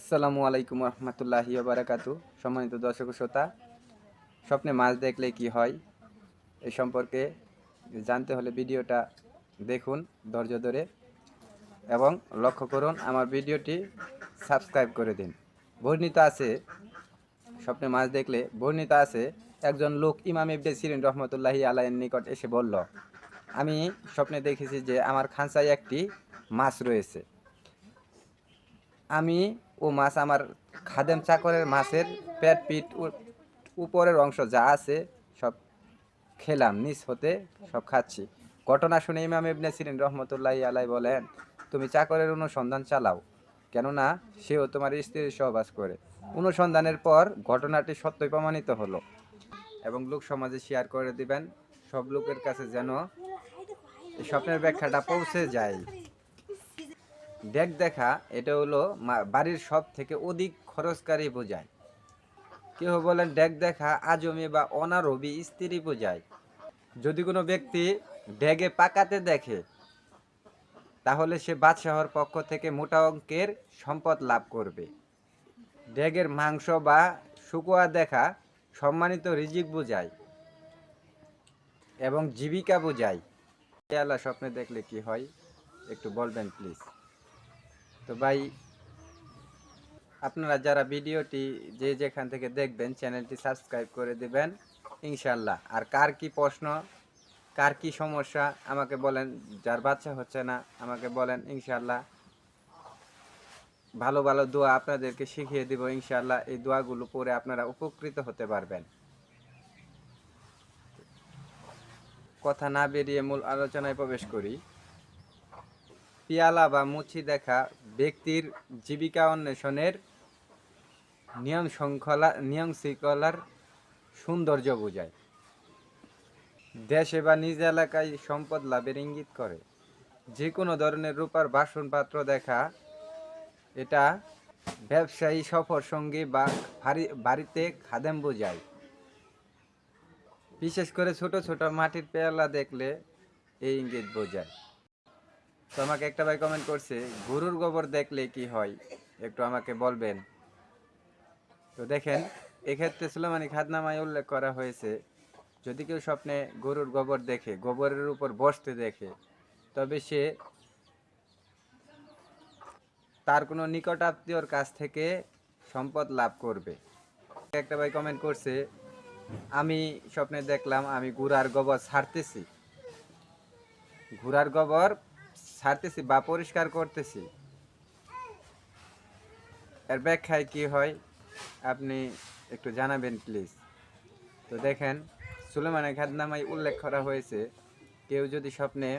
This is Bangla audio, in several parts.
আসসালামু আলাইকুম রহমতুল্লাহি বারাকাতু। সম্মানিত দর্শক শ্রোতা, স্বপ্নে মাছ দেখলে কি হয় এই সম্পর্কে জানতে হলে ভিডিওটা দেখুন ধৈর্য ধরে এবং লক্ষ্য করুন। আমার ভিডিওটি সাবস্ক্রাইব করে দিন। বর্ণিত আছে, স্বপ্নে মাছ দেখলে বর্ণিত আছে, একজন লোক ইমাম ইবনে সিরিন রহমতুল্লাহি আলাইহির নিকট এসে বলল, আমি স্বপ্নে দেখেছি যে আমার খাঁচায় একটি মাছ রয়েছে। আমি ও মাছ আমার খাদেম চাকরের মাছের পেট পিঠ উপরের অংশ যা আছে সব খেলাম, নিচ হতে সব খাচ্ছি। ঘটনা শুনে ইমাম ইবনে সিরিন রহমতুল্লাহি আলাই বলেন, তুমি চাকরের অনুসন্ধান চালাও, কেননা সেও তোমার স্ত্রীর সহবাস করে। অনুসন্ধানের পর ঘটনাটি সত্যই প্রমাণিত হলো এবং লোক সমাজে শেয়ার করে দিবেন, সব লোকের কাছে যেন এই স্বপ্নের ব্যাখ্যাটা পৌঁছে যায়। ডেক দেখা এটা হলো বাড়ির সব থেকে অধিক খরচকারী বোঝায়। কেউ বলেন ডেক দেখা আজমি বা অনারবি স্ত্রী বোঝায়। যদি কোনো ব্যক্তি ডেগে পাকাতে দেখে তাহলে সে বাদশাহর পক্ষ থেকে মোটা অঙ্কের সম্পদ লাভ করবে। ডেগের মাংস বা শুকুয়া দেখা সম্মানিত রিজিক বোঝায় এবং জীবিকা বোঝায়। আল্লাহ স্বপ্নে দেখলে কি হয় একটু বলবেন প্লিজ। তো ভাই, আপনারা যারা ভিডিওটি যে যেখান থেকে দেখবেন চ্যানেলটি সাবস্ক্রাইব করে দেবেন ইনশাল্লাহ। আর কার কি প্রশ্ন, কার কি সমস্যা আমাকে বলেন, যার বাচ্চা হচ্ছে না আমাকে বলেন, ইনশাল্লাহ ভালো ভালো দোয়া আপনাদেরকে শিখিয়ে দিব ইনশাল্লাহ। এই দোয়াগুলো পড়ে আপনারা উপকৃত হতে পারবেন। কথা না বেরিয়ে মূল আলোচনায় প্রবেশ করি। পিয়ালা বা মুচি দেখা ব্যক্তির জীবিকা অন্বেষণের নিয়ম শৃঙ্খলার সৌন্দর্য বোঝায়। দেশে বা নিজ এলাকায় সম্পদ লাভের ইঙ্গিত করে। যে কোনো ধরনের রূপার বাসন পাত্র দেখা এটা ব্যবসায়ী সফর সঙ্গী বা বাড়িতে খাদেম বোঝায়। বিশেষ করে ছোট ছোট মাটির পেয়ালা দেখলে এই ইঙ্গিত বোঝায়। তো আমাকে একটা ভাই কমেন্ট করছে, গরুর গোবর দেখলে কি হয় একটু আমাকে বলবেন। তো দেখেন, এক্ষেত্রে সুলাইমানি খাতনামায় উল্লেখ করা হয়েছে, যদি কেউ স্বপ্নে গরুর গোবর দেখে, গোবরের উপর বসতে দেখে, তবে সে তার কোনো নিকট আত্মীয়র কাছ থেকে সম্পদ লাভ করবে। একটা ভাই কমেন্ট করছে, আমি স্বপ্নে দেখলাম আমি ঘোড়ার গোবর ছাড়তেছি বা পরিষ্কার করতেছি। এর ব্যাখ্যায় কি হয় আপনি একটু জানাবেন প্লিজ। তো দেখেন, সুলাইমানের খাতনামায় উল্লেখ করা হয়েছে, কেউ যদি স্বপ্নে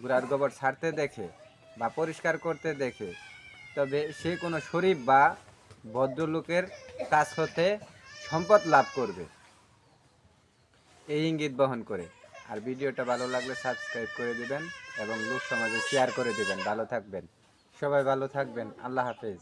ঘোড়ার গোবর ছাড়তে দেখে বা পরিষ্কার করতে দেখে, তবে সে কোনো শরীফ বা ভদ্রলোকের কাছ হতে সম্পদ লাভ করবে, এই ইঙ্গিত বহন করে। আর ভিডিওটা ভালো লাগলে সাবস্ক্রাইব করে দিবেন এবং লোক সমাজে শেয়ার করে দিবেন। ভালো থাকবেন, সবাই ভালো থাকবেন। আল্লাহ হাফেজ।